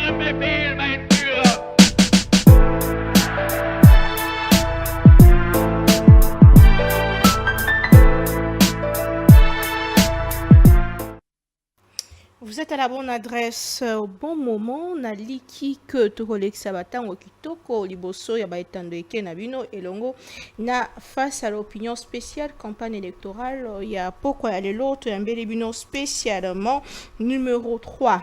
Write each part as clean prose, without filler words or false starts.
Ihren Befehl, mein Führer! Vous êtes à la bonne adresse au bon moment. Na liki que tokolekisa batango kitoko liboso ya baetando eke na bino elongo na face à l'opinion spéciale campagne électorale ya poko ya lelo to yambeli bino spécialement numéro 3.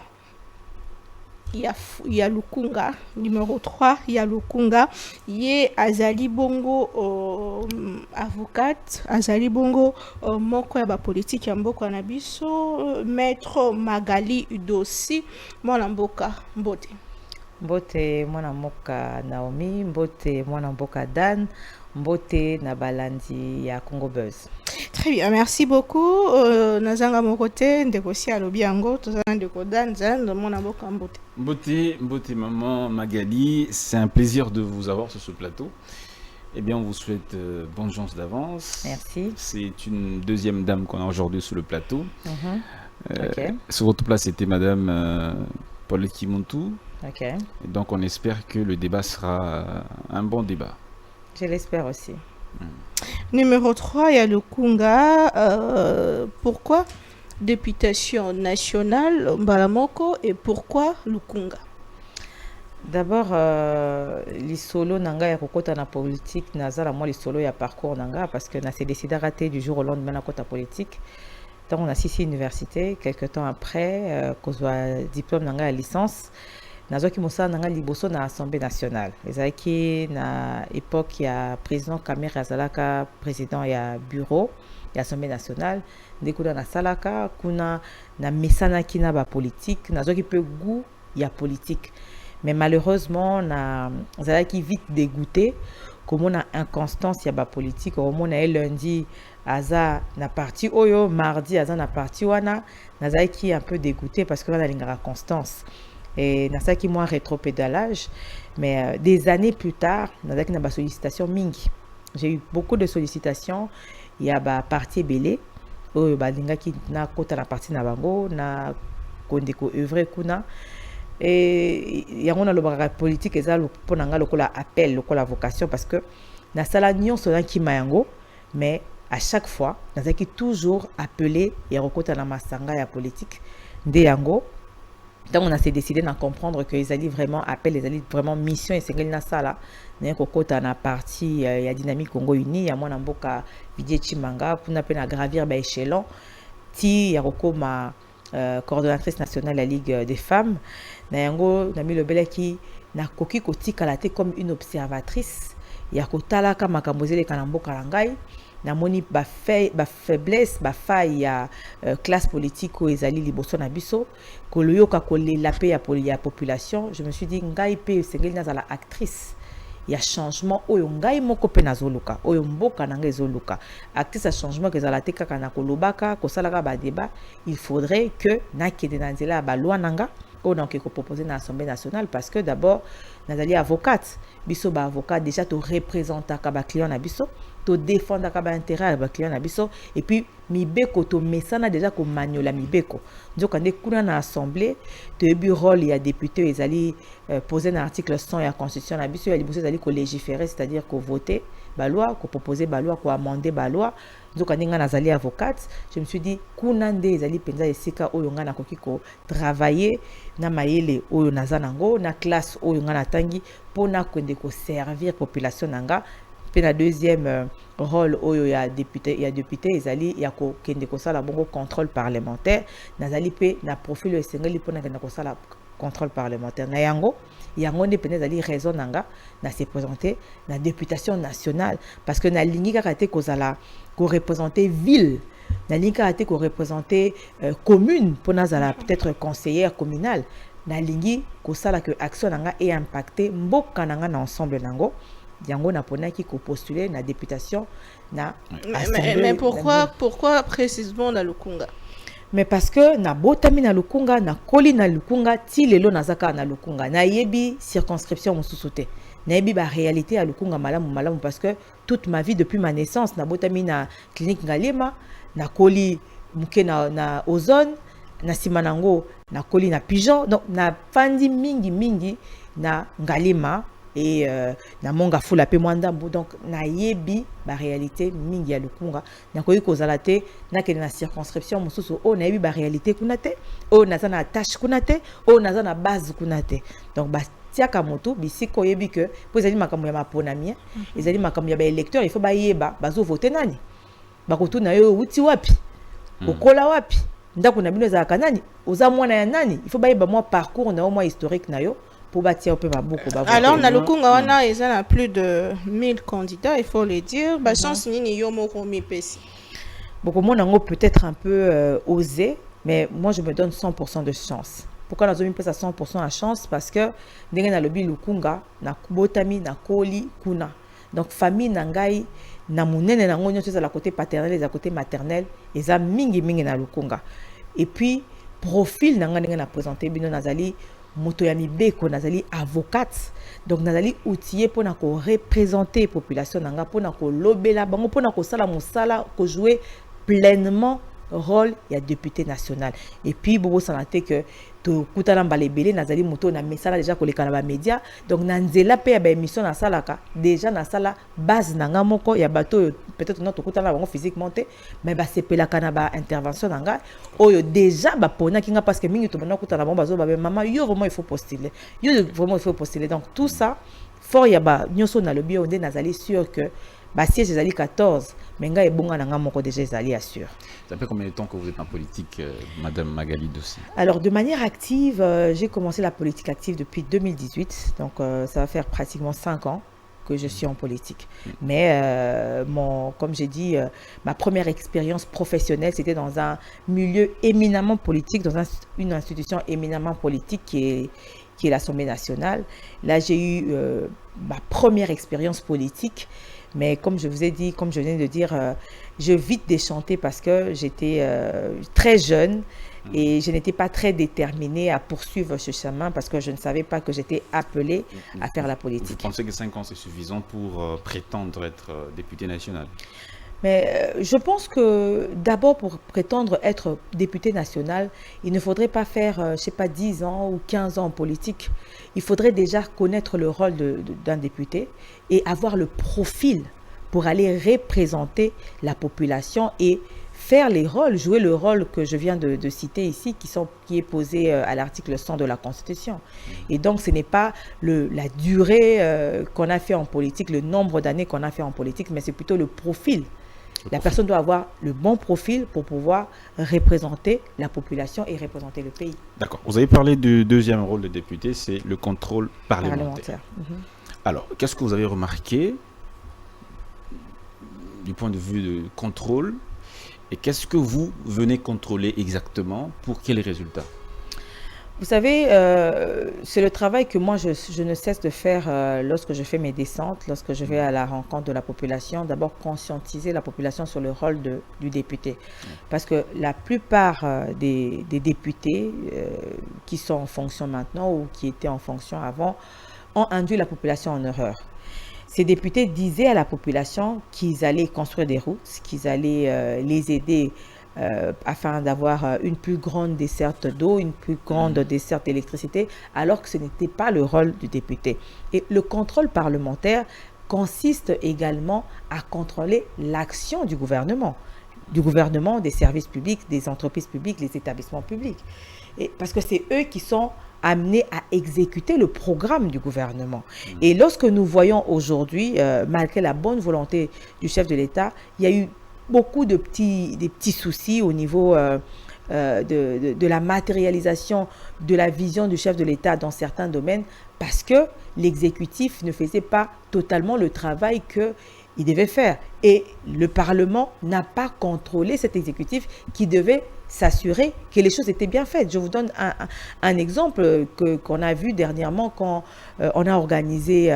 Il y a Lukunga, numéro 3, il y a Lukunga, ye Azali Bongo avocate, Azali Bongo moko ya ba politique ya mboka na biso, maître Magali Udosi, mwana mboka mbote. Mbote mwana mboka Naomi, mbote mwana mboka Dan, mbote na balandi ya Congo Buzz. Très bien, merci beaucoup. Nazanga mon côté, ndekosi alobi yango, tozana ndeko Dan zan mwana mboka mbote. Mbote maman Magali, c'est un plaisir de vous avoir sur ce plateau. Eh bien, on vous souhaite bonne chance d'avance. Merci. C'est une deuxième dame qu'on a aujourd'hui sur le plateau. Ok. Sur votre place, c'était madame Paul Kimuntu. Ok. Et donc, on espère que le débat sera un bon débat. Je l'espère aussi. Numéro 3, il y a le Kunga. Pourquoi députation nationale Mbalamoko et pourquoi le Kunga? D'abord, l'isolo nanga ya kokota na politique nazala moi l'isolo ya parcours nanga parce que na s'est décidé à rater du jour au lendemain na kota politique. Donc on a six universités quelques temps après kozwa diplôme nanga ya licence. Nazoki mosala nanga liboso na Assemblée nationale. Ezalaki na époque ya président Kamere azalaka président ya bureau ya Assemblée nationale. Ndekuna na salaka kuna na mesana kina ba politique. Nazoki pe goût ya politique. Mais malheureusement na azalaki vite dégoûté comme on a inconstance ya ba politique comme on a lundi aza na parti oyo mardi aza na parti wana nazalaki un peu dégoûté parce que là la constance. Et ça qui moi rétropédalage mais des années plus tard nazaki na ba sollicitation mingi. J'ai eu beaucoup de sollicitations, il y a ba parti belé oyo ba lingaki na kota na parti na bango na kondeko œuvre kuna et yango na lobaka politique eza pona nga lokola appel lokola vocation parce que na sala nyonso na kima yango mais à chaque fois nazaki toujours appelé ya kokota na masanga ya politique nde yango. Donc on a décidé de comprendre que les alliés vraiment appellent les alliés vraiment mission et c'est na sala na kokota na parti ya dynamique Congo Uni ya mwana mboka Didier Chimanga pour na pena gravir ba échelon ti ya kokoma coordonnatrice nationale de la Ligue des femmes na yango na mi lobelaki na koki kotikala te comme une observatrice ya kotalaka makambo zeleka na mboka na ngai na moni ba faiblesse ba faille ya classe politique o ezali liboso na biso koloyoka kolela pe ya population. Je me suis dit ngai pe sengeli nazala actrice ya changement oyo ngai moko pe nazoluka oyo mboka na ngai ezoluka actrice ya changement que ezala te kaka na kolobaka kosalaka ba débat. Il faudrait que nakende na nzela ba loi nanga on a proposé dans l'Assemblée nationale parce que d'abord nazali avocate biso ba avocat déjà to représenter ka ba client na biso to défendre ka ba intérêt ba client na biso et puis mibeko to mesana déjà ko maniola mibeko nzoka nde kuna na assemblée to ebi rôle ya député ezali poser dans l'article 100 ya constitution na biso ya liboso ezali ko légiférer c'est-à-dire ko voter ba loi ko proposer ba loi ko amender ba loi nzoka nde nga nazali avocate. Je me suis dit kuna nde ezali penza esika oyo nga nakoki ko travailler na mayele oyo naza nango na classe oyo nga natangi pona kwende ko servir population nanga pe na deuxième rôle oyo ya député ezali ya ko kende ko sala bongo contrôle parlementaire nazali pe na profil esengeli pona kende ko sala contrôle parlementaire na yango nde pene ezali raison nanga na se présenter na députation nationale parce que na lingi kaka te kozala ko représenter ville na lingi kaka te ko représenter commune pona zala peut-être conseillère communale na lingi kosala que action nanga est impacté mboka nanga na ensemble nango yango na ponaki ko postuler na députation na mais pourquoi précisément na Lukunga? Mais parce que na botami na Lukunga na koli na Lukunga ti lelo nazaka na Lukunga na yebi circonscription mosusu te na yebi ba réalité à Lukunga malamu parce que toute ma vie depuis ma naissance na botami na clinique Ngalema na koli muke na ozone na nsima nango nakoli na pigeon, donc na fandi mingi na ngalema et na monga fula pe mwandambo, donc na yebi ba réalité mingi ya lukunga nakoki kozala te nakende na circonscription mosusu o na yebi ba réalité kuna te, o naza na tâche kuna te, o naza na base kuna te, donc tiaka moto bisika oyebi que po ezali makambo ya maponami ezali makambo ya ba électeur, il faut ba yeba bazo voter nani bakotuna yo uti wapi okola wapi ndako na bino ezalaka nani oza mwana ya nani, il faut ba yeba moi parcours na moi historique na yo pour bâtir un peu beaucoup. Alors na lukunga wana ils ont plus de 1000 candidats, il faut le dire, ba chance nini yo moko mi pesi beaucoup mon nango peut-être un peu osé, mais moi je me donne 100% de chance. Pourquoi nous avons mis à 100% de chance? Parce que nous avons le lukunga na botami na koli kuna, donc famille nangai na munene na ngonyo à la côté paternel et à côté maternel et ça mingi na lukunga, et puis profil nanga na présenté bino nazali moto ya mibeko, nazali avocate, donc nazali outillé pour na ko représenter population nanga, pour na ko lobela bango, pour na ko sala mosala ko jouer pleinement rôle ya député national. Et puis bobo sanate que to kutala mbalebele nazali moto na mesala déjà koleka na ba média, donc na nzela pe ya ba émission na salaka déjà na sala base nanga moko ya bato peut-être notre kutala bango physiquement te, mais ba sepelaka na ba intervention nanga oyo déjà ba pona kinga, parce que mingi to bana kutala bango bazo ba mama yo vraiment il faut postuler, donc tout ça fort ya ba nyoso na lobi onde nazali sûr que bah si j'ai 14, mais nga ebonga nanga moko déjà ezali assure. Ça fait combien de temps que vous êtes en politique, Madame Magali Dossi? Alors de manière active, j'ai commencé la politique active depuis 2018, donc ça va faire pratiquement 5 ans que je suis en politique. Mais comme j'ai dit, ma première expérience professionnelle, c'était dans un milieu éminemment politique, dans une institution éminemment politique qui est l'Assemblée nationale. Là, j'ai eu ma première expérience politique. Mais comme je vous ai dit, comme je viens de dire, je vite déchanté parce que j'étais très jeune et je n'étais pas très déterminée à poursuivre ce chemin parce que je ne savais pas que j'étais appelée à faire la politique. Vous pensez que 5 ans c'est suffisant pour prétendre être député national? Mais je pense que d'abord pour prétendre être député national, il ne faudrait pas faire, je sais pas, 10 ans ou 15 ans en politique. Il faudrait déjà connaître le rôle d'un député et avoir le profil pour aller représenter la population et faire les rôles, jouer le rôle que je viens de citer ici, qui est posé à l'article 100 de la Constitution. Et donc, ce n'est pas la durée qu'on a fait en politique, le nombre d'années qu'on a fait en politique, mais c'est plutôt le profil. La personne doit avoir le bon profil pour pouvoir représenter la population et représenter le pays. D'accord. Vous avez parlé du deuxième rôle de député, c'est le contrôle parlementaire. Alors, qu'est-ce que vous avez remarqué du point de vue de contrôle et qu'est-ce que vous venez contrôler exactement? Pour quels résultats? Vous savez, c'est le travail que moi, je ne cesse de faire lorsque je fais mes descentes, lorsque je vais à la rencontre de la population. D'abord, conscientiser la population sur le rôle du député. Parce que la plupart des députés qui sont en fonction maintenant ou qui étaient en fonction avant ont induit la population en erreur. Ces députés disaient à la population qu'ils allaient construire des routes, qu'ils allaient les aider afin d'avoir une plus grande desserte d'eau, une plus grande desserte d'électricité, alors que ce n'était pas le rôle du député. Et le contrôle parlementaire consiste également à contrôler l'action du gouvernement, des services publics, des entreprises publiques, des établissements publics. Et parce que c'est eux qui sont amenés à exécuter le programme du gouvernement. Et lorsque nous voyons aujourd'hui, malgré la bonne volonté du chef de l'État, il y a eu beaucoup de petits soucis au niveau de la matérialisation de la vision du chef de l'État dans certains domaines parce que l'exécutif ne faisait pas totalement le travail qu'il devait faire. Et le Parlement n'a pas contrôlé cet exécutif qui devait s'assurer que les choses étaient bien faites. Je vous donne un exemple qu'on a vu dernièrement quand on a organisé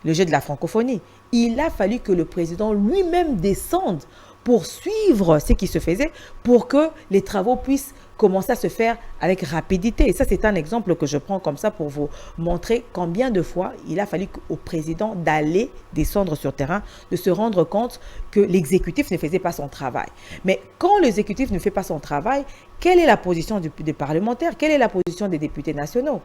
le jeu de la francophonie. Il a fallu que le président lui-même descende pour suivre ce qui se faisait, pour que les travaux puissent commencer à se faire avec rapidité. Et ça, c'est un exemple que je prends comme ça pour vous montrer combien de fois il a fallu au président d'aller descendre sur terrain, de se rendre compte que l'exécutif ne faisait pas son travail. Mais quand l'exécutif ne fait pas son travail, quelle est la position des parlementaires? Quelle est la position des députés nationaux?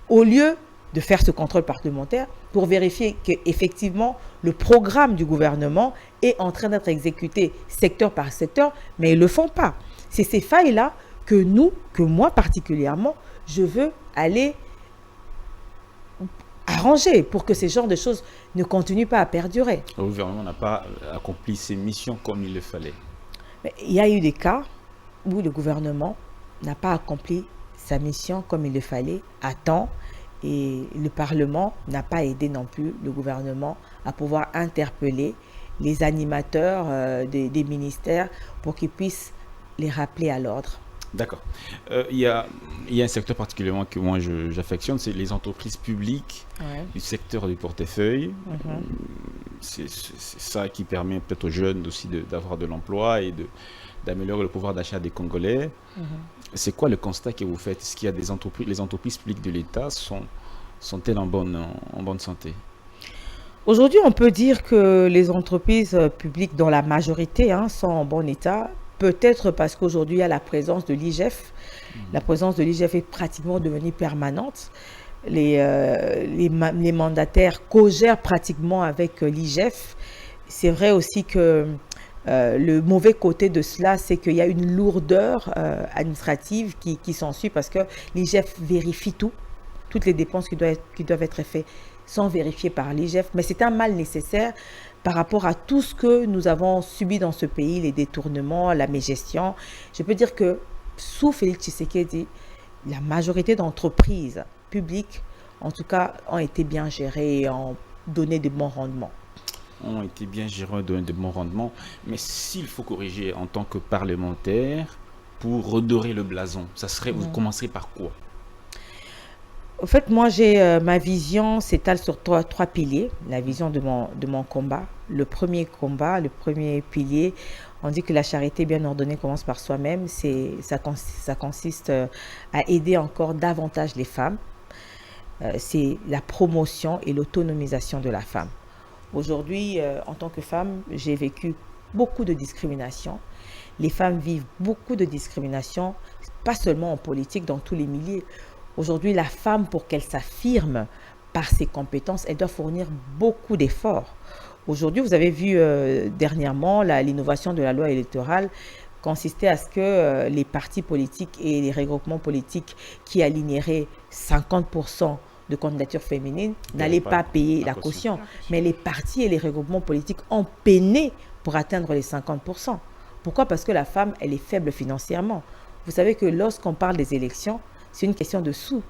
Au lieu de faire ce contrôle parlementaire pour vérifier qu'effectivement le programme du gouvernement est en train d'être exécuté secteur par secteur, mais ils ne le font pas. C'est ces failles-là que moi particulièrement, je veux aller arranger pour que ce genre de choses ne continuent pas à perdurer. Le gouvernement n'a pas accompli ses missions comme il le fallait. Mais il y a eu des cas où le gouvernement n'a pas accompli sa mission comme il le fallait à temps et le Parlement n'a pas aidé non plus le gouvernement à pouvoir interpeller les animateurs des ministères pour qu'ils puissent les rappeler à l'ordre. D'accord. Il y a un secteur particulièrement que moi j'affectionne, c'est les entreprises publiques du secteur du portefeuille. C'est ça qui permet peut-être aux jeunes aussi d'avoir de l'emploi et d'améliorer le pouvoir d'achat des Congolais. C'est quoi le constat que vous faites? Est-ce qu'il y a les entreprises publiques de l'État sont-elles en bonne santé? Aujourd'hui, on peut dire que les entreprises publiques, dans la majorité, sont en bon état. Peut-être parce qu'aujourd'hui, il y a la présence de l'IGF. La présence de l'IGF est pratiquement devenue permanente. Les mandataires co-gèrent pratiquement avec l'IGF. C'est vrai aussi que le mauvais côté de cela, c'est qu'il y a une lourdeur administrative qui s'ensuit parce que l'IGF vérifie tout. Toutes les dépenses qui doivent être faites sont vérifiées par l'IGF. Mais c'est un mal nécessaire par rapport à tout ce que nous avons subi dans ce pays, les détournements, la mégestion. Je peux dire que sous Félix Tshisekedi, la majorité d'entreprises publiques, en tout cas, ont été bien gérées et ont donné de bons rendements. Ont été bien gérés, donné de bons rendements. Mais s'il faut corriger en tant que parlementaire pour redorer le blason, vous commencerez par quoi? En fait, moi, ma vision s'étale sur trois piliers. La vision de mon combat. Le premier pilier, on dit que la charité bien ordonnée commence par soi-même. Ça consiste à aider encore davantage les femmes. C'est la promotion et l'autonomisation de la femme. Aujourd'hui, en tant que femme, j'ai vécu beaucoup de discrimination. Les femmes vivent beaucoup de discrimination, pas seulement en politique, dans tous les milieux. Aujourd'hui, la femme, pour qu'elle s'affirme par ses compétences, elle doit fournir beaucoup d'efforts. Aujourd'hui, vous avez vu dernièrement, l'innovation de la loi électorale consistait à ce que les partis politiques et les regroupements politiques qui aligneraient 50% de candidatures féminines n'allaient pas payer la caution. Mais les partis et les regroupements politiques ont peiné pour atteindre les 50%. Pourquoi? Parce que la femme, elle est faible financièrement. Vous savez que lorsqu'on parle des élections, c'est une question de sous.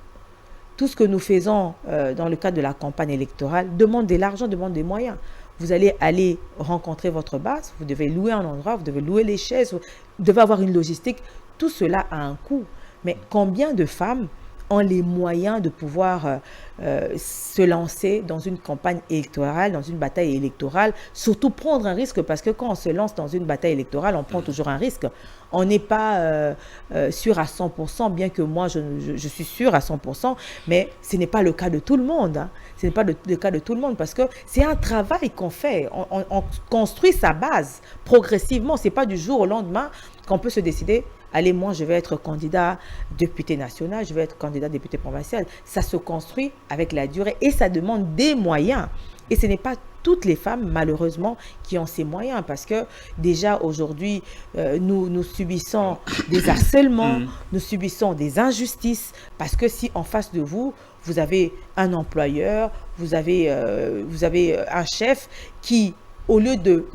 Tout ce que nous faisons dans le cadre de la campagne électorale demande de l'argent, demande des moyens. Vous allez aller rencontrer votre base, vous devez louer un endroit, vous devez louer les chaises, vous devez avoir une logistique. Tout cela a un coût. Mais combien de femmes ont les moyens de pouvoir se lancer dans une campagne électorale, dans une bataille électorale, surtout prendre un risque, parce que quand on se lance dans une bataille électorale, on prend toujours un risque. On n'est pas sûr à 100%, bien que moi je suis sûr à 100%, mais ce n'est pas le cas de tout le monde. Ce n'est pas le cas de tout le monde, parce que c'est un travail qu'on fait. On construit sa base progressivement. Ce n'est pas du jour au lendemain qu'on peut se décider. Allez, moi, je vais être candidat député national, je vais être candidat député provincial. Ça se construit avec la durée et ça demande des moyens. Et ce n'est pas toutes les femmes, malheureusement, qui ont ces moyens. Parce que déjà, aujourd'hui, nous subissons des harcèlements, nous subissons des injustices. Parce que si en face de vous, vous avez un employeur, vous avez un chef qui, au lieu de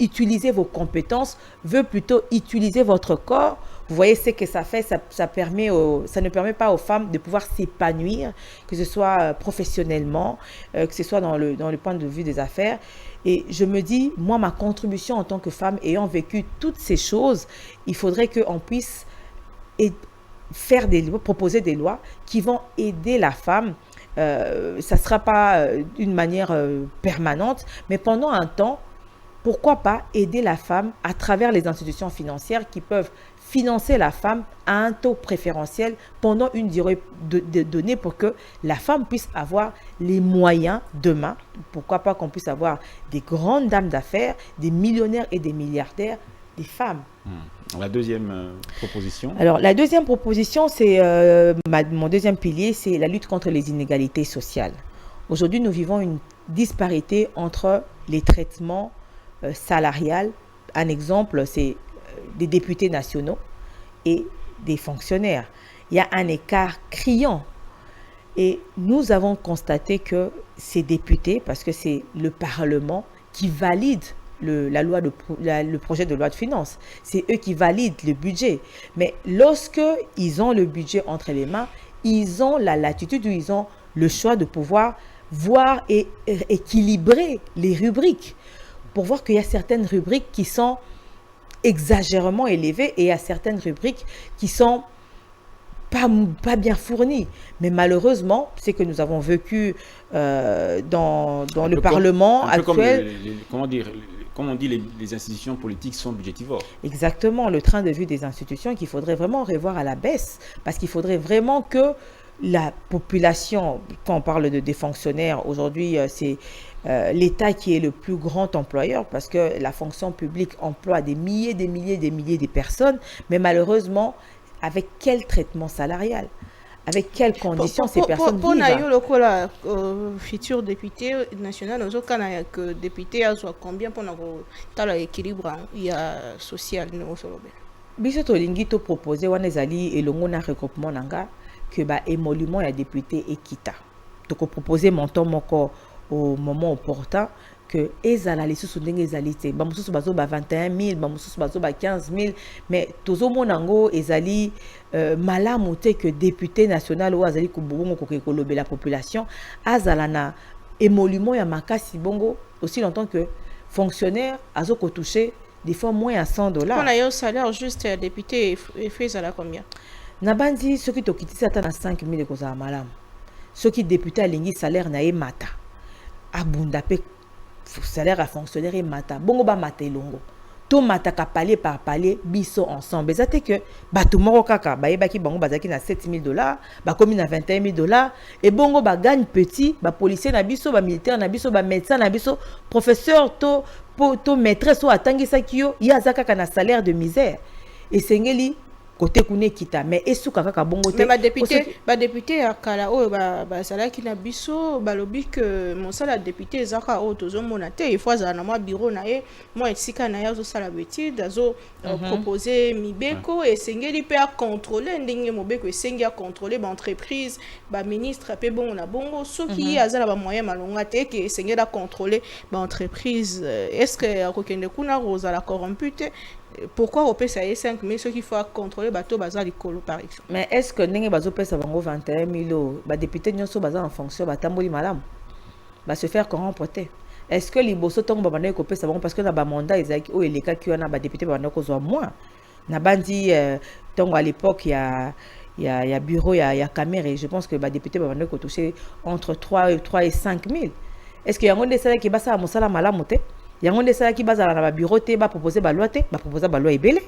utiliser vos compétences, veut plutôt utiliser votre corps. Vous voyez ce que ça fait, ça ne permet pas aux femmes de pouvoir s'épanouir, que ce soit professionnellement, que ce soit dans le point de vue des affaires. Et je me dis, moi, ma contribution en tant que femme, ayant vécu toutes ces choses, il faudrait qu'on puisse proposer des lois qui vont aider la femme. Ça ne sera pas d'une manière permanente, mais pendant un temps, pourquoi pas aider la femme à travers les institutions financières qui peuvent financer la femme à un taux préférentiel pendant une durée donnée pour que la femme puisse avoir les moyens demain. Pourquoi pas qu'on puisse avoir des grandes dames d'affaires, des millionnaires et des milliardaires, des femmes. La deuxième proposition. Alors, la deuxième proposition, c'est mon deuxième pilier, c'est la lutte contre les inégalités sociales. Aujourd'hui, nous vivons une disparité entre les traitements salariaux. Un exemple, c'est des députés nationaux et des fonctionnaires. Il y a un écart criant. Et nous avons constaté que ces députés, parce que c'est le Parlement qui valide le projet de loi de finances, c'est eux qui valident le budget. Mais lorsque ils ont le budget entre les mains, ils ont la latitude ou ils ont le choix de pouvoir voir et équilibrer les rubriques pour voir qu'il y a certaines rubriques qui sont exagérément élevées et il y a certaines rubriques qui sont pas bien fournies. Mais malheureusement, c'est que nous avons vécu dans le Parlement actuel. Comme on dit, les institutions politiques sont budgétivores. Exactement, le train de vue des institutions qu'il faudrait vraiment revoir à la baisse. Parce qu'il faudrait vraiment que la population, quand on parle des fonctionnaires, aujourd'hui, c'est l'État qui est le plus grand employeur parce que la fonction publique emploie des milliers de personnes, mais malheureusement, avec quel traitement salarial? Avec quelles conditions ces personnes vivent? Pour le futur député national, nous avons que député a combien pour l'équilibre social? Biso tolingi to proposer wana ezali elongo na regroupement nanga que ba émolument ya député ekita. Donc proposer montant moko au moment opportun que ezala lisusu ndenge ezali te ba mususu bazo ba 21 000 ba mususu bazo ba 15 000 mais tozo monango ezali malamu te que député national ou azali kubongo kokolobe la population azala na émolument ya makasi bongo aussi longtemps que fonctionnaire azo ko toucher des fois moins à $100. On a un salaire juste député et fait ça là combien? Nabandi ceux qui tokitisi ata na 5 000 kozala malamu. Ceux qui député alingi salaire na ye mata. Abunda pe salaire à fonctionnaire et mata. Bongo ba mata elongo. To mata ka palier par palier biso ensemble. Ezate que bato moko kaka ba yebaki bango bazaki na $7 000, ba komi na $21 000 et bongo ba gagne petit, ba policier na biso, ba militaire na biso, ba médecin na biso, professeur to maîtresse ou atangisa kiyo, ya zaka na salaire de misère. Et sengeli côté kune kita mais esuka kaka bongo te. Mais ba député à kala o ba sala ki na biso ba lobi que mon sala député zaka o tozo monate il faut za na moi bureau na ye moi esika na ya zo sala betide azo proposer mibeko et sengeli pe a contrôler ndenge mobeko et sengi a contrôler ba entreprise ba ministre pe bongo na bongo soki azala ba moyen malonga te que sengeli a contrôler ba entreprise est-ce que akokende kuna roza la corrompue? Pourquoi on peut payer 5 000 ceux qu'il faut contrôler bateau bazar likolo par exemple? Mais est-ce que n'enge bazo pesa bango 21 000 ba député nyonso bazar en fonction ba tamboli malamu ba se faire corrompre te? Est-ce que liboso tongo ba bana ko pesa bango parce que na ba mandat ezaki o eleka ki wana ba député ba bana ko zo moins na bandi tongo à l'époque il y a bureau il y a caméra et je pense que ba député ba bana ko toucher entre 3 et 5 000. Est-ce que yango ndesala ki basa mosala malamu te? Yango ndesala ki bazala na ba bureau te ba proposer ba loi te ba proposer ba loi ebele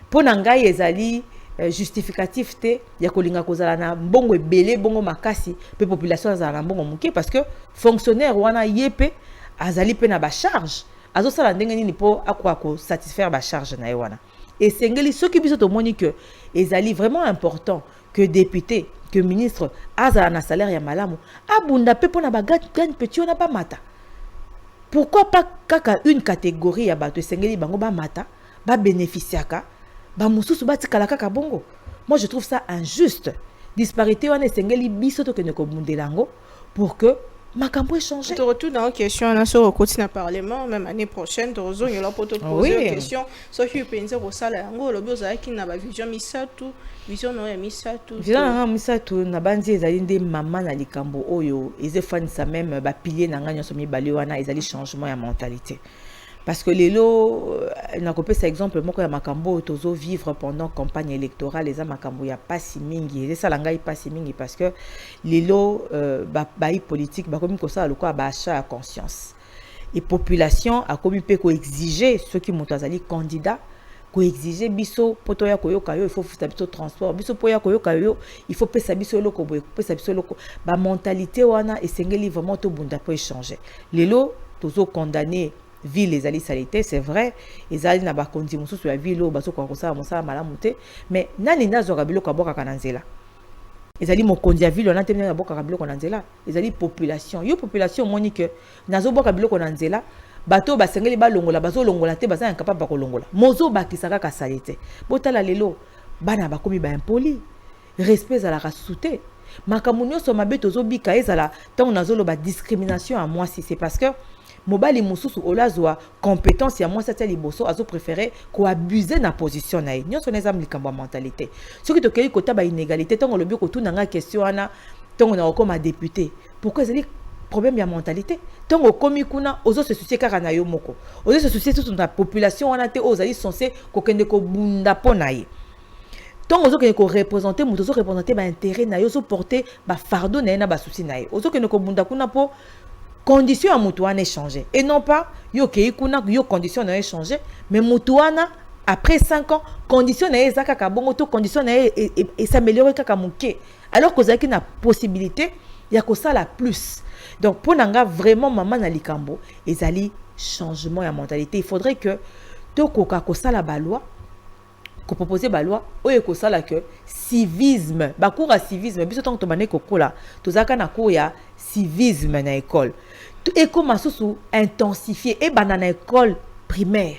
po na ngai ezali justificatif te ya kolinga kozala na mbongo ebele bongo makasi pe population azala na mbongo muke parce que fonctionnaire wana yepe azali pe na ba charge azo sala ndenge nini po akwa ko satisfaire ba charge na wana et sengeli soki biso to moni que ezali vraiment important que député que ministre azala na salaire ya malamu abunda pe po na ba gagne petit ona ba mata. Pourquoi pas kaka une catégorie ya bato sengeli bango ba mata ba bénéficiaka ba mususu ba tikala kaka bongo? Moi je trouve ça injuste. Disparité wana sengeli biso to kene ko mundelango pour que makambo échanger. Tu retournes dans la question on a sur le côté parlement même année prochaine tu rejoins là pour te poser une question so qui pense au salaire ngo le boza qui na ba vision misatu vision no ya misatu vision na misatu na bandi ezali nde mama na likambo oyo ezefanisa même ba pilier na nganya so mibali wana ezali changement ya mentalité. Parce que lelo na kopesa exemple moko ya makambo tozo vivre pendant campagne électorale les makambo ya pasi mingi et ça langai pasi mingi parce que lelo ba politique ba komi ko ça le quoi ba achat à conscience et population a commis pe ko exiger ceux qui montent azali candidat ko exiger biso poto ya koyoka yo il faut faire biso transport biso po ya koyoka yo il faut pesa biso loko boye pesa biso loko ba mentalité wana esengeli vraiment to bunda po échanger lelo tozo condamner ville les ali salité c'est vrai ezali na ba kondi mususu ya ville o baso ko kosala mosala malamu te mais nani ndazo ka biloko aboka kananzela ezali mokonzi ya ville wana te na boka biloko na nzela ezali population yo population moni que nazo boka biloko na nzela bato basengeli balongola bazo longola te baza incapable ko longola mozo bakisaka ka salite botala lelo bana bakomi ba impoli respect za la rasouté makambo nyonso mabe tozo bika ezala tant nazo lo ba discrimination à moi si c'est parce que mobali mususu olazwa compétence ya moi ça liboso azo préférer ko abuser na position na ye nyonso neza mlikambo mentalité ce qui to kei kota ba inégalité tant le biko tout nanga question ana tant on a comme député pourquoi c'est problème ya mentalité tant au komi kuna ozo se soucier kaka na yo moko ozo se soucier toute la population wana te ozali censé ko kende ko bunda pona ye tant ozo kende ko représenter muto ozo représenter ba intérêt na yo ozo porter ba fardeau na ye na ba souci na ye ozo kende ko bunda kuna po condition à Moutouane changer et non pas yo kei kuna yo condition na changer mais Moutouana après 5 ans condition na ezaka ka bongo to condition na et s'améliorer kaka muke alors que zaki na possibilité ya ko sala plus donc pour nanga vraiment maman na likambo ezali changement ya mentalité il faudrait que to koka ko sala ba loi ko proposer ba loi oyo ko sala que civisme ba cours à civisme biso tant to bané ko kola to zaka na cours ya civisme na école et comme sous intensifier et banana école primaire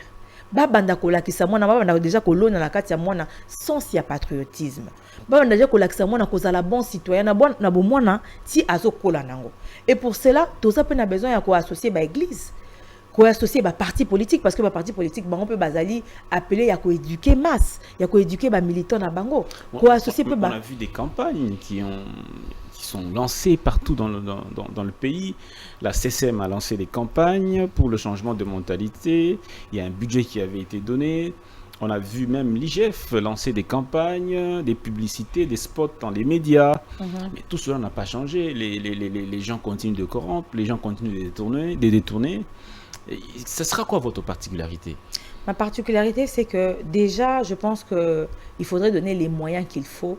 ba banda ko lakisa mwana ba banda déjà ko lona na kati ya mwana sens ya patriotisme ba banda déjà ko lakisa mwana ko zala bon citoyen na bo mwana ti azo kola nango et pour cela to ça pe na besoin ya ko associer ba église ko associer ba parti politique parce que ba parti politique bango pe bazali appeler ya ko éduquer masse ya ko éduquer ba militants na bango ko associer pe ba on a vu des campagnes qui sont lancées partout dans le pays. La CCM a lancé des campagnes pour le changement de mentalité. Il y a un budget qui avait été donné. On a vu même l'IGF lancer des campagnes, des publicités, des spots dans les médias. Mais tout cela n'a pas changé. Les gens continuent de corrompre, les gens continuent de détourner. Et ce sera quoi votre particularité? Ma particularité, c'est que déjà, je pense qu'il faudrait donner les moyens qu'il faut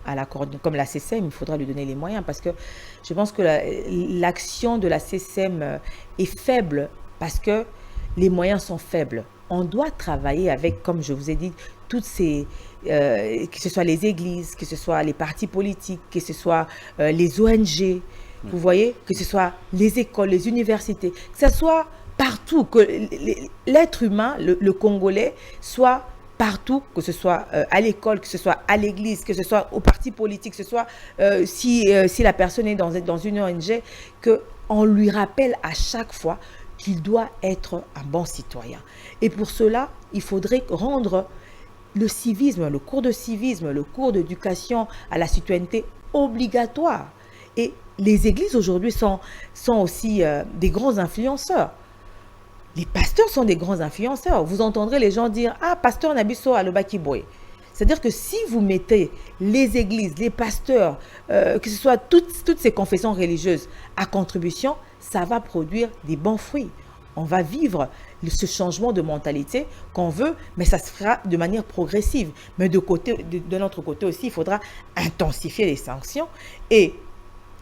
à la comme la CCM, il faudra lui donner les moyens parce que je pense que l'action de la CCM est faible parce que les moyens sont faibles. On doit travailler avec, comme je vous ai dit, toutes ces, que ce soit les églises, que ce soit les partis politiques, que ce soit les ONG, vous voyez, que ce soit les écoles, les universités, que ce soit partout, que l'être humain, le Congolais, soit partout, que ce soit à l'école, que ce soit à l'église, que ce soit au parti politique, que ce soit si la personne est dans une ONG, qu'on lui rappelle à chaque fois qu'il doit être un bon citoyen. Et pour cela, il faudrait rendre le civisme, le cours de civisme, le cours d'éducation à la citoyenneté obligatoire. Et les églises aujourd'hui sont aussi des grands influenceurs. Les pasteurs sont des grands influenceurs. Vous entendrez les gens dire « Ah, pasteur Nabiso Alobaki Boy ». C'est-à-dire que si vous mettez les églises, les pasteurs, que ce soit toutes ces confessions religieuses à contribution, ça va produire des bons fruits. On va vivre ce changement de mentalité qu'on veut, mais ça se fera de manière progressive. Mais de notre côté aussi, il faudra intensifier les sanctions et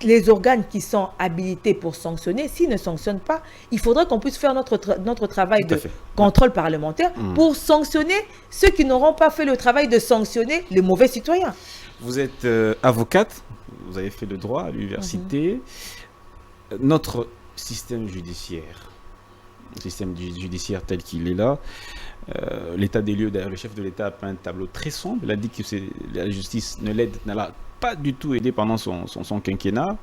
les organes qui sont habilités pour sanctionner, s'ils ne sanctionnent pas, il faudrait qu'on puisse faire notre travail de contrôle parlementaire pour sanctionner ceux qui n'auront pas fait le travail de sanctionner les mauvais citoyens. Vous êtes avocate, vous avez fait le droit à l'université. Notre système judiciaire tel qu'il est là, l'état des lieux, d'ailleurs le chef de l'État a peint un tableau très sombre. Il a dit que la justice ne l'a pas du tout aidé pendant son quinquennat.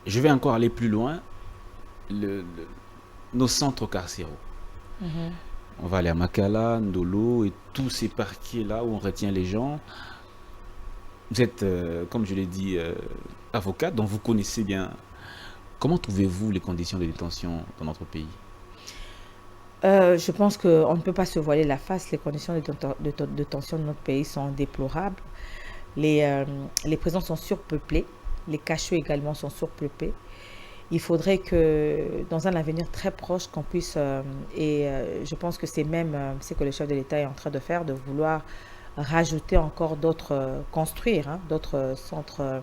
Je vais encore aller plus loin. Nos centres carcéraux. On va aller à Makala, Ndolo et tous ces parquets-là où on retient les gens. Vous êtes, comme je l'ai dit, avocate, donc vous connaissez bien. Comment trouvez-vous les conditions de détention dans notre pays? Je pense qu'on ne peut pas se voiler la face. Les conditions de détention de notre pays sont déplorables. Les prisons sont surpeuplées. Les cachots également sont surpeuplés. il faudrait que dans un avenir très proche qu'on puisse, je pense que c'est même ce que le chef de l'État est en train de faire, de vouloir rajouter encore d'autres, construire d'autres centres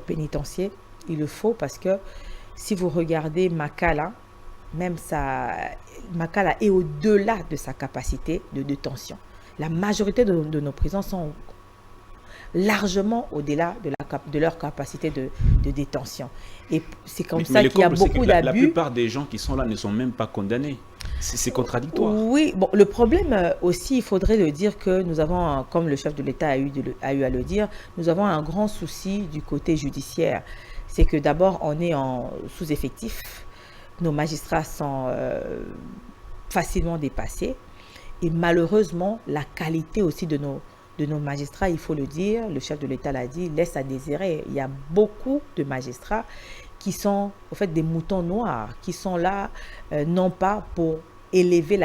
pénitentiaires. Il le faut parce que si vous regardez Makala, même Makala est au-delà de sa capacité de détention. La majorité de nos prisons sont largement au-delà de leur capacité de détention. Et c'est comme ça qu'il y a beaucoup d'abus. La plupart des gens qui sont là ne sont même pas condamnés. C'est contradictoire. Oui, bon, le problème aussi, il faudrait le dire que nous avons, comme le chef de l'État a eu à le dire, nous avons un grand souci du côté judiciaire. C'est que d'abord, on est en sous-effectif. Nos magistrats sont facilement dépassés. Et malheureusement, la qualité aussi de nos magistrats, il faut le dire, le chef de l'État l'a dit, laisse à désirer. Il y a beaucoup de magistrats qui sont au fait des moutons noirs, qui sont là non pas pour élever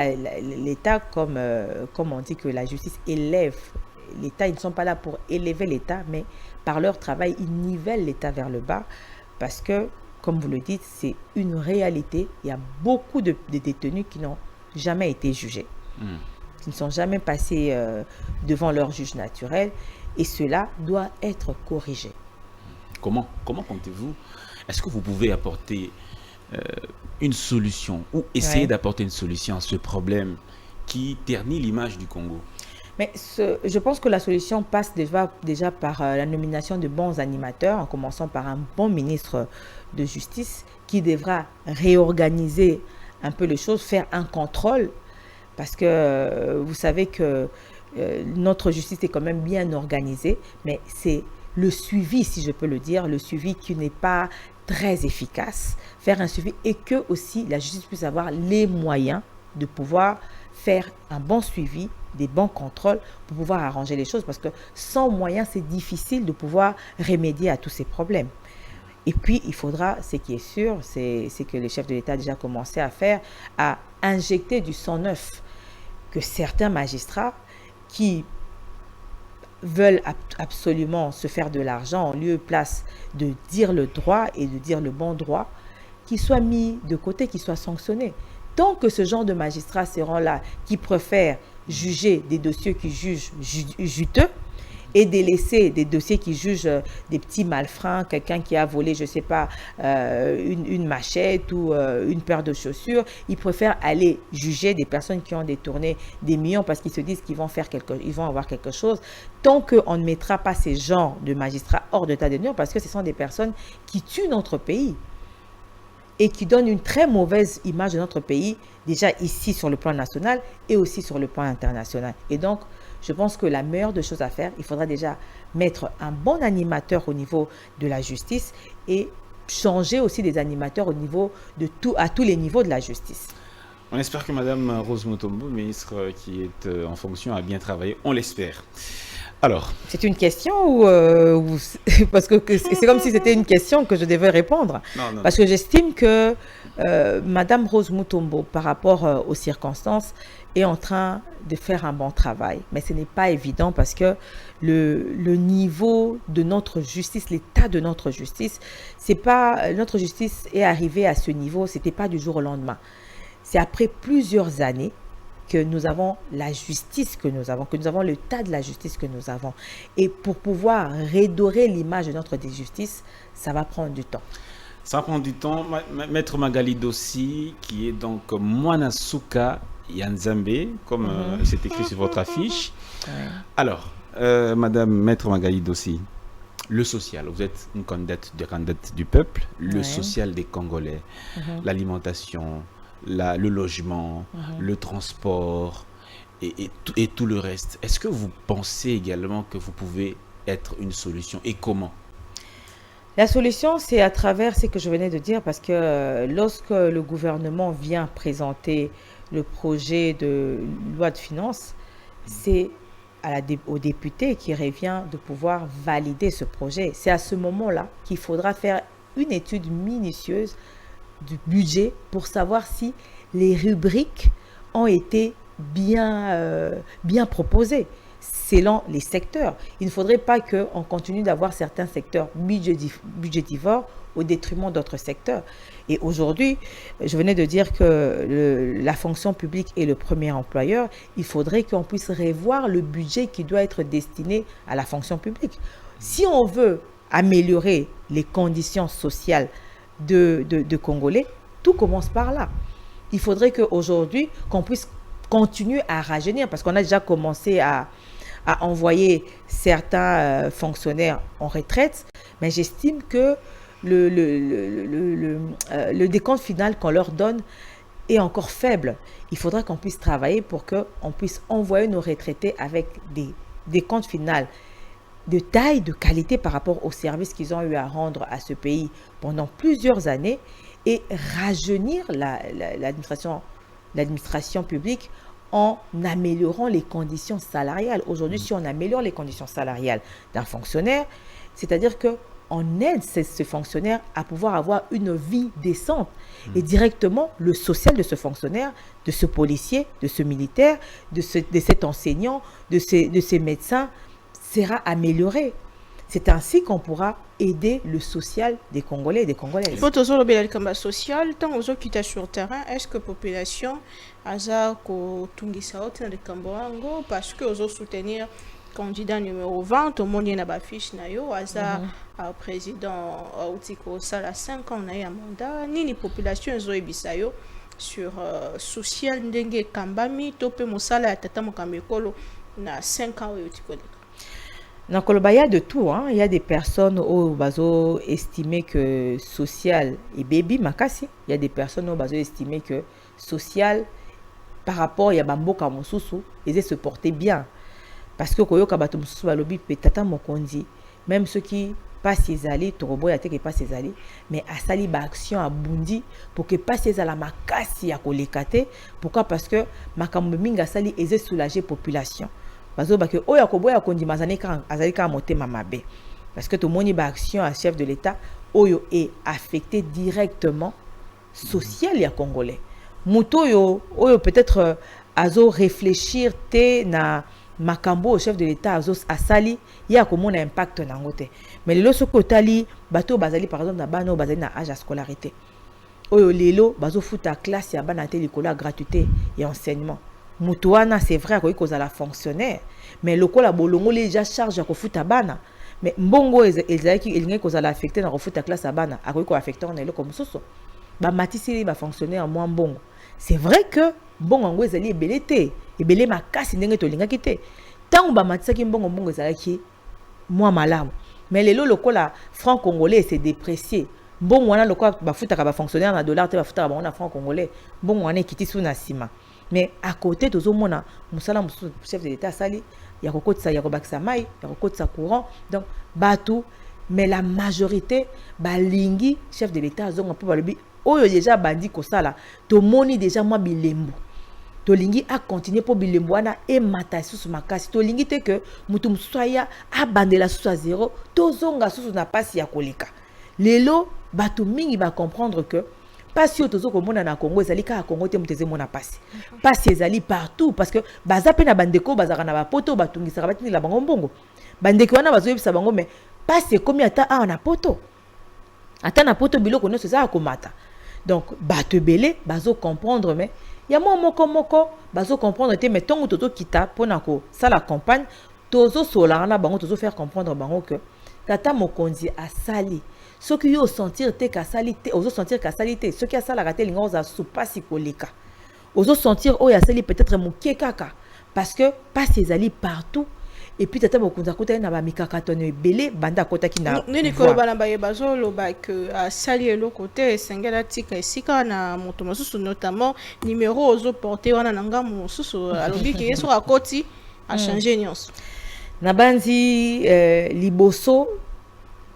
l'État comme on dit que la justice élève l'État. Ils ne sont pas là pour élever l'État, mais par leur travail, ils nivellent l'État vers le bas parce que, comme vous le dites, c'est une réalité. Il y a beaucoup de détenus qui n'ont jamais été jugés, qui ne sont jamais passés devant leur juge naturel, et cela doit être corrigé. Comment comptez-vous? Est-ce que vous pouvez apporter une solution ou essayer d'apporter une solution à ce problème qui ternit l'image du Congo? Mais je pense que la solution passe déjà par la nomination de bons animateurs, en commençant par un bon ministre de justice qui devra réorganiser un peu les choses, faire un contrôle, parce que vous savez que notre justice est quand même bien organisée, mais c'est le suivi, si je peux le dire, le suivi qui n'est pas très efficace, faire un suivi et que aussi la justice puisse avoir les moyens de pouvoir faire un bon suivi, des bons contrôles pour pouvoir arranger les choses, parce que sans moyens, c'est difficile de pouvoir remédier à tous ces problèmes. Et puis, il faudra, ce qui est sûr, c'est que le chef de l'État a déjà commencé à faire, à injecter du sang neuf, que certains magistrats qui veulent absolument se faire de l'argent en lieu et place de dire le droit et de dire le bon droit, qu'ils soient mis de côté, qu'ils soient sanctionnés. Tant que ce genre de magistrats seront là, qui préfèrent juger des dossiers qui jugent juteux et délaisser des dossiers qui jugent des petits malfrats, quelqu'un qui a volé, je ne sais pas, une machette ou une paire de chaussures, ils préfèrent aller juger des personnes qui ont détourné des millions parce qu'ils se disent qu'ils vont avoir quelque chose. Tant qu'on ne mettra pas ces genres de magistrats hors d'état de nuire, parce que ce sont des personnes qui tuent notre pays et qui donnent une très mauvaise image de notre pays, déjà ici sur le plan national et aussi sur le plan international. Et donc, je pense que la meilleure des choses à faire, il faudra déjà mettre un bon animateur au niveau de la justice et changer aussi des animateurs à tous les niveaux de la justice. On espère que Mme Rose Mutombo, ministre qui est en fonction, a bien travaillé. On l'espère. Alors, c'est une question ou parce que c'est comme si c'était une question que je devais répondre. Non. Parce que j'estime que Mme Rose Mutombo, par rapport aux circonstances, est en train de faire un bon travail. Mais ce n'est pas évident parce que le niveau de notre justice, l'état de notre justice, notre justice est arrivée à ce niveau, ce n'était pas du jour au lendemain. C'est après plusieurs années que nous avons la justice que nous avons l'état de la justice que nous avons. Et pour pouvoir redorer l'image de notre justice, ça va prendre du temps. Ça va prendre du temps. Maître Magali Dossi, qui est donc Mwanasuka Yanzambe, comme c'est écrit sur votre affiche. Ouais. Alors, Madame Maître Magali Dossi, le social, vous êtes une candidate du peuple, le social des Congolais, l'alimentation, le logement, le transport et tout le reste. Est-ce que vous pensez également que vous pouvez être une solution et comment? La solution, c'est à travers ce que je venais de dire, parce que lorsque le gouvernement vient présenter le projet de loi de finances, c'est aux députés qui revient de pouvoir valider ce projet. C'est à ce moment-là qu'il faudra faire une étude minutieuse du budget pour savoir si les rubriques ont été bien proposées. selon les secteurs. Il ne faudrait pas qu'on continue d'avoir certains secteurs budgétivores au détriment d'autres secteurs. Et aujourd'hui, je venais de dire que la fonction publique est le premier employeur. Il faudrait qu'on puisse revoir le budget qui doit être destiné à la fonction publique. Si on veut améliorer les conditions sociales de Congolais, tout commence par là. Il faudrait qu'aujourd'hui, qu'on puisse continuer à rajeunir, parce qu'on a déjà commencé à envoyer certains fonctionnaires en retraite, mais j'estime que le décompte final qu'on leur donne est encore faible. Il faudra qu'on puisse travailler pour qu'on puisse envoyer nos retraités avec des décomptes finaux de taille, de qualité par rapport aux services qu'ils ont eu à rendre à ce pays pendant plusieurs années et rajeunir l'administration publique en améliorant les conditions salariales. Aujourd'hui, si on améliore les conditions salariales d'un fonctionnaire, c'est-à-dire qu'on aide ce fonctionnaire à pouvoir avoir une vie décente. Et directement, le social de ce fonctionnaire, de ce policier, de ce militaire, de cet enseignant, de ces médecins, sera amélioré. C'est ainsi qu'on pourra aider le social des Congolais et des Congolaises. Pour tous les bénéfices social, tant aux autres qui sont sur le terrain, est-ce que la population a parce que aux autres soutenir candidat numéro 20, tout le monde y a une fiche nayo, asa président Outiko Sala 5 ans na mandat, ni les populations zo ebisayo sur social ndenge kambami topé mosala tata mokambekolo na 5 ans Outiko. Dans Koloba, il y a de tout. Il y a des personnes au bazo estimé que social et baby makasi. Il y a des personnes au bazo estimé que social par rapport à Bamboka Mosusu, ils se portaient bien. Parce que Koyoka Bato Mosusu Balobi Petata Mokondi, même ceux qui passent ses allées, Torobo Yate qui passent ses allées, mais à sali ba action à Bundi pour que passe ses allées makasi à Kolekate. Pourquoi? Parce que Makambo Minga sali ils soulager population. Parce que oya koboya kondi mazane kan azali ka motema mabe parce que tout moni ba action à chef de l'État oyo est affecté directement social ya congolais muto oyo peut-être azo réfléchir te na makambo au chef de l'État azo asali ya komona impact na ngote mais lelo soko tali bato bazali par exemple na bana bazali na âge à scolarité oyo lelo bazo futa classe ya bana te likolo gratuité et enseignement. Moutouana, c'est vrai qu'il a fonctionnaire, mais le col a bolongo les déjà charge à kofuta bana. Mais mbongo il a affecté dans refuta classe à bana, à quoi affecté on est là comme ça. Ba matisi ba fonctionnaire moins bon. C'est vrai que bon ngo ezali ebelete, ebele makasi ndenge to linga kité. Tant ba matisa ki mbongo ezali moins malamu. Mais le col a franc congolais c'est déprécié. Bon wana le col ba futa ba fonctionnaire na dollar te ba futa ba on a franc congolais. Bon wana kiti suna sima. Mais à côté de Zomona, Moussala, chef de l'État, Sali, il y a Rokotsa, il y a Robaksa Maï, il y a Rokotsa courant, donc Batou, mais la majorité, Balingi, chef de l'État, Zonga Pobalobi, Oyo déjà bandi Kosala, to moni déjà moi bilembo. To lingi a continué pour bilembo, ana et mata sous ma casse, to lingi te que Moutoum soya a bandé la sous à zéro, to zonga sous na passe ya koleka. Lelo, Batou mingi va comprendre que Passi otozo ko mona na Congo ezali ka Congo te muteze mona passi. Passi ezali partout parce que baza pe na bandeko bazaka na ba poto batungisa batini la bango mbongo. Bandeko wana bazo yebisa bango mais passi komi ata a na poto. Ata na poto biloko nyonso za komata. Donc bato belé bazo comprendre mais ya moko bazo comprendre te mais tongo toto kita pona ko ça la campagne tozo sola na bango tozo faire comprendre bango que tata mokonzi a sali. Ceux qui ont sentir te kasalité, aux sentir kasalité, ceux qui a ça la raté lingo za supasi koleka. Aux sentir oh ya sali peut-être mukie kaka parce que pas ses alliés partout et puis tata bokunza kota na ba mikaka tonne belé banda kota ki na. Nini ko bana ba yebazo lo ba que a sali le côté sengela tika esika na moto mosusu notamment numéro ozo porter wana nanga mosusu alobi ki yeso akoti a changer nyonso. Na banzi liboso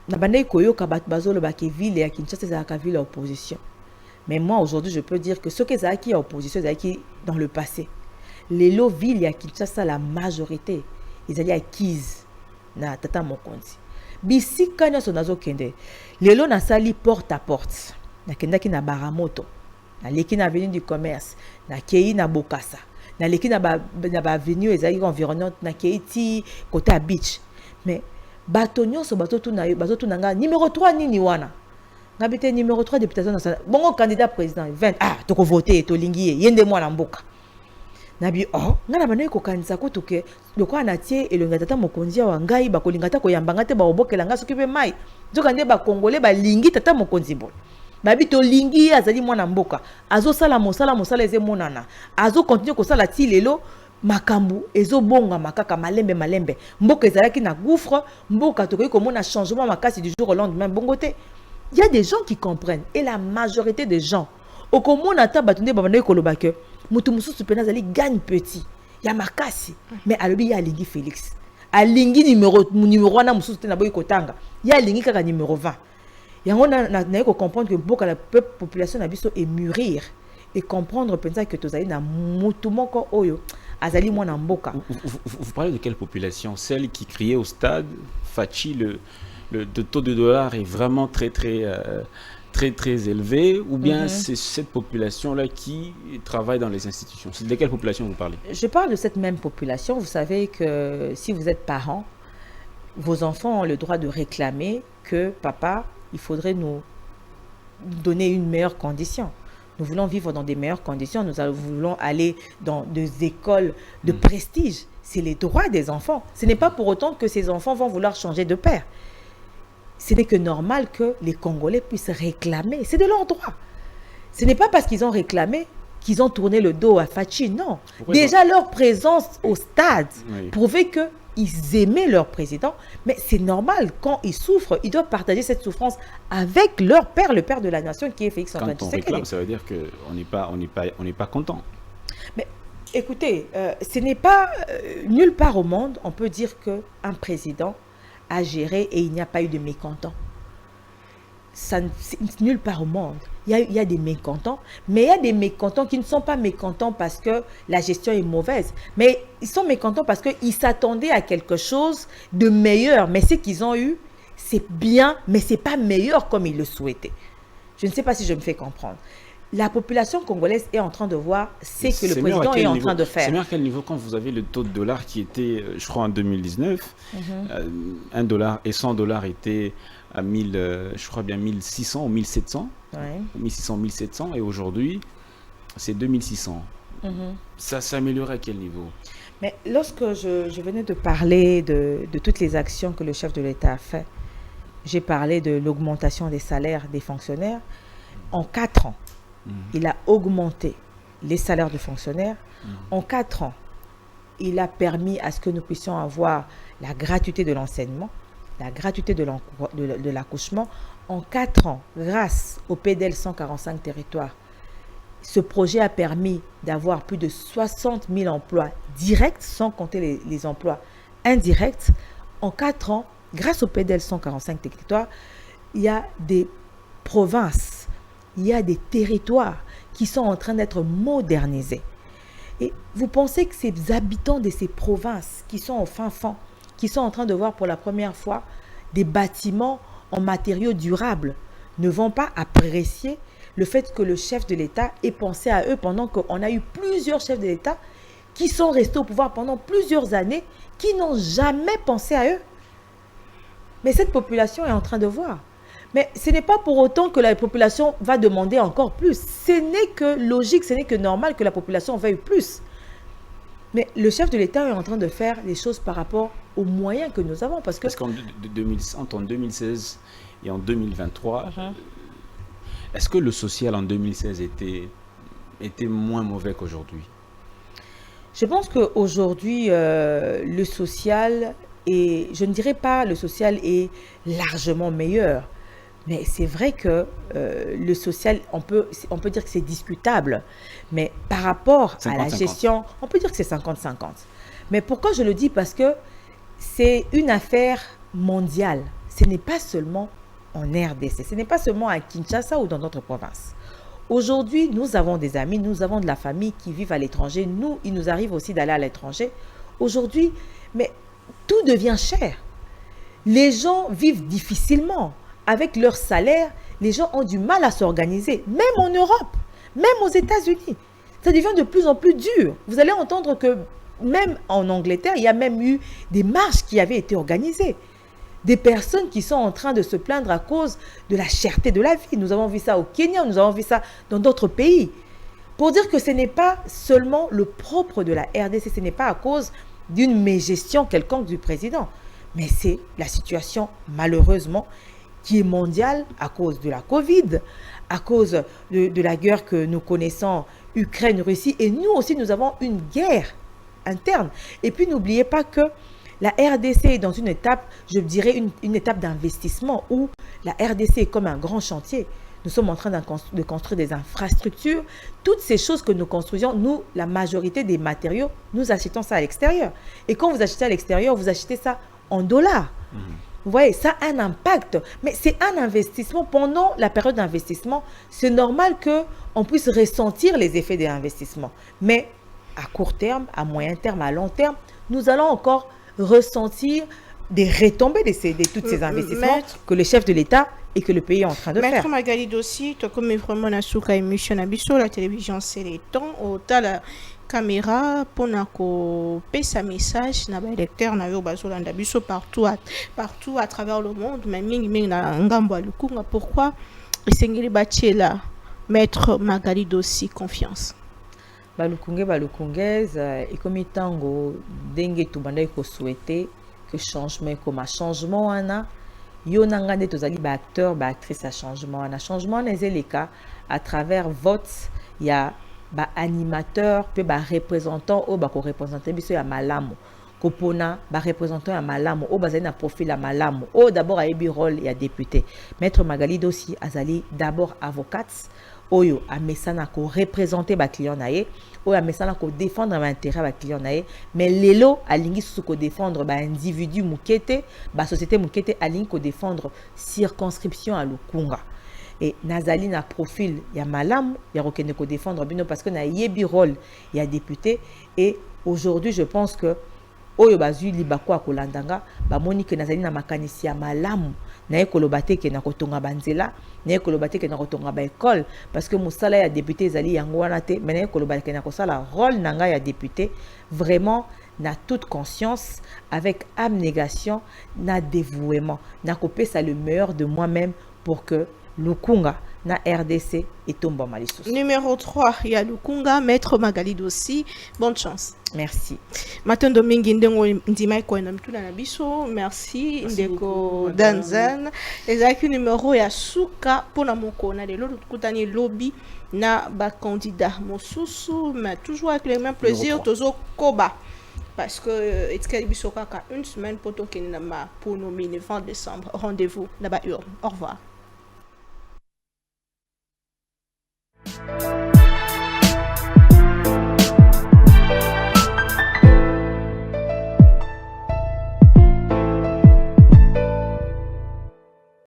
na bandai koyoka bazolo ba ke ville ya Kinshasa za ka ville opposition. Mais moi aujourd'hui je peux dire que ceux qui sont qui opposition qui dans le passé les lots ville ya Kinshasa la majorité ils allaient acquises na tata mokonzi. Bisi kanya sonazo kende. Les lots na sali porte à porte. Na kenda ki na baramoto. Na leki na avenue du commerce, na kei na Bokassa. na leki na ba avenue ezali environnante na Keiti côté à beach mais bato nyonso bato tuna nga numéro 3 nini wana ngabite numéro 3 députation national bongo candidat président 20 toko voter to lingi yende mwana mboka nabi ngana bana ko kanisa ko toke lokwa na tie elonga tata mokonzi wa ngai bakolinga ta ko yambanga te ba obokela nga soki pe mai nzokande ba congolais ba lingi tata mokonzi bon babi to lingi azali mwana mboka azosala mosala eze monana azo continue ko sala ti lelo makambu ezo bonga makaka malembe mboka ezalaki na gouffre mboka tokoki komona changement makasi du jour au lendemain bongo te. Il y a des gens qui comprennent et la majorité des gens au komona ta batunde babanda koloba ke mutu mususu pena zali gagne petit ya makasi mais alobi ya lingi Félix alingi numéro 1 na mususu te na boyi kotanga ya lingi kaka numéro 20 yango na ko comprendre que beaucoup la population na biso et mûrir et comprendre pensa que tozali na mutu moko oyo azali mwana mboka. Vous parlez de quelle population? Celle qui criait au stade Fachi le taux de dollar est vraiment très élevé, ou bien c'est cette population-là qui travaille dans les institutions? C'est de quelle population vous parlez? Je parle de cette même population. Vous savez que si vous êtes parent, vos enfants ont le droit de réclamer que papa, il faudrait nous donner une meilleure condition. Nous voulons vivre dans des meilleures conditions, nous voulons aller dans des écoles de prestige. C'est les droits des enfants. Ce n'est pas pour autant que ces enfants vont vouloir changer de père. Ce n'est que normal que les Congolais puissent réclamer. C'est de leur droit. Ce n'est pas parce qu'ils ont réclamé qu'ils ont tourné le dos à Fachi, non. Déjà, leur présence au stade prouvait qu'ils aimaient leur président. Mais c'est normal, quand ils souffrent, ils doivent partager cette souffrance avec leur père, le père de la nation qui est Félix Antoine Tshisekedi. Quand on réclame, ça veut dire qu'on n'est pas content. Mais écoutez, ce n'est pas nulle part au monde, on peut dire qu'un président a géré et il n'y a pas eu de mécontents. Nulle part au monde. Il y a des mécontents, mais il y a des mécontents qui ne sont pas mécontents parce que la gestion est mauvaise, mais ils sont mécontents parce qu'ils s'attendaient à quelque chose de meilleur, mais ce qu'ils ont eu, c'est bien, mais ce n'est pas meilleur comme ils le souhaitaient. Je ne sais pas si je me fais comprendre. La population congolaise est en train de voir ce que le président est en train de faire. C'est meilleur à quel niveau quand vous avez le taux de dollar qui était, je crois en 2019, $1 et $100 étaient à 1000, je crois bien 1600 ou 1700, 1600, 1700, et aujourd'hui c'est 2600. Ça s'est amélioré à quel niveau? Mais lorsque je venais de parler de toutes les actions que le chef de l'État a fait, j'ai parlé de l'augmentation des salaires des fonctionnaires. En 4 ans, il a augmenté les salaires de fonctionnaires. En 4 ans, il a permis à ce que nous puissions avoir la gratuité de l'enseignement, la gratuité de l'accouchement. En 4 ans, grâce au PDL 145 territoires, ce projet a permis d'avoir plus de 60 000 emplois directs, sans compter les emplois indirects. En 4 ans, grâce au PDL 145 territoires, il y a des provinces, il y a des territoires qui sont en train d'être modernisés. Et vous pensez que ces habitants de ces provinces qui sont au fin fond, qui sont en train de voir pour la première fois des bâtiments en matériaux durables, ne vont pas apprécier le fait que le chef de l'État ait pensé à eux pendant qu'on a eu plusieurs chefs de l'État qui sont restés au pouvoir pendant plusieurs années, qui n'ont jamais pensé à eux. Mais cette population est en train de voir. Mais ce n'est pas pour autant que la population va demander encore plus. Ce n'est que logique, ce n'est que normal que la population veuille plus. Mais le chef de l'État est en train de faire les choses par rapport aux moyens que nous avons. Parce qu'entre 2016 et en 2023, est-ce que le social en 2016 était moins mauvais qu'aujourd'hui? Je pense qu'aujourd'hui, le social, je ne dirais pas le social est largement meilleur. Mais c'est vrai que le social, on peut dire que c'est discutable. Mais par rapport à la gestion, on peut dire que c'est 50-50. Mais pourquoi je le dis? Parce que c'est une affaire mondiale. Ce n'est pas seulement en RDC, ce n'est pas seulement à Kinshasa ou dans d'autres provinces. Aujourd'hui, nous avons des amis, nous avons de la famille qui vivent à l'étranger. Nous, il nous arrive aussi d'aller à l'étranger. Aujourd'hui, mais tout devient cher. Les gens vivent difficilement. Avec leur salaire, les gens ont du mal à s'organiser, même en Europe, même aux États-Unis. Ça devient de plus en plus dur. Vous allez entendre que même en Angleterre, il y a même eu des marches qui avaient été organisées. Des personnes qui sont en train de se plaindre à cause de la cherté de la vie. Nous avons vu ça au Kenya, nous avons vu ça dans d'autres pays. Pour dire que ce n'est pas seulement le propre de la RDC, ce n'est pas à cause d'une mégestion quelconque du président, mais c'est la situation, malheureusement, qui est mondiale à cause de la Covid, à cause de la guerre que nous connaissons, Ukraine-Russie, et nous aussi, nous avons une guerre interne. Et puis, n'oubliez pas que la RDC est dans une étape, je dirais, une étape d'investissement où la RDC est comme un grand chantier. Nous sommes en train de construire des infrastructures. Toutes ces choses que nous construisons, nous, la majorité des matériaux, nous achetons ça à l'extérieur. Et quand vous achetez à l'extérieur, vous achetez ça en dollars. Vous voyez, ça a un impact. Mais c'est un investissement. Pendant la période d'investissement, c'est normal qu'on puisse ressentir les effets des investissements. Mais à court terme, à moyen terme, à long terme, nous allons encore ressentir des retombées de tous ces investissements que le chef de l'État et que le pays est en train de faire. Maître Magali Dossi, tu comme vraiment na souka émission na biso la télévision c'est les temps au la caméra pour na pesa message na ba lecteur na yo bazolanda biso partout à travers le monde mais mingi na ngambo lukunga pourquoi esengeli batiela Maître Magali Dossi confiance. Balukungez et comme tango dengue tubanda ko souhaiter que changement comme changement ana yo nangande tozali ba acteur ba actrice à changement les cas à travers vote il y a ba animateur pe ba représentant o ba ko représenter biso ya malamu kopona ba représentant ya malamu o bazali na profil ya malamu o d'abord a ebi rôle ya député. Maître Magali Dossi azali d'abord avocate oyo amesana ko représenter ba client na ye oyo amesana ko défendre ba intérêt ba client na ye mais lelo alingi susu ko défendre ba individu mukete ba société mukete alingi ko défendre circonscription à Lukunga et nazali na profil ya malamu ya rokende ko défendre bino parce que na yebi rôle ya député et aujourd'hui je pense que oyo bazui libako akolandanga ba moni que nazali na makanisi ya malamu na ekolobate ke na kotonga banzela na ekolobate ke na kotonga ba école parce que musala ya député ezali yango wana te mais na ekolobate ke na kosala rôle nanga ya député vraiment na toute conscience avec abnégation na dévouement na kopesa le meilleur de moi-même pour que Lukunga na RDC et tomba malisous. Numéro 3, il y a Lukunga, Maître Magali Dossi. Bonne chance. Merci. Matin domingue ndengo ndima ko na mtula na biso. Merci ndeko Danzan. Ezaki numéro ya suka pona moko na lelo tukutani lobby na ba candidat mosusu mais toujours avec le même plaisir tozo koba parce que etkali biso kaka une semaine pour tokenina ma pour nominer 20 décembre. Rendez-vous là-bas. Au revoir.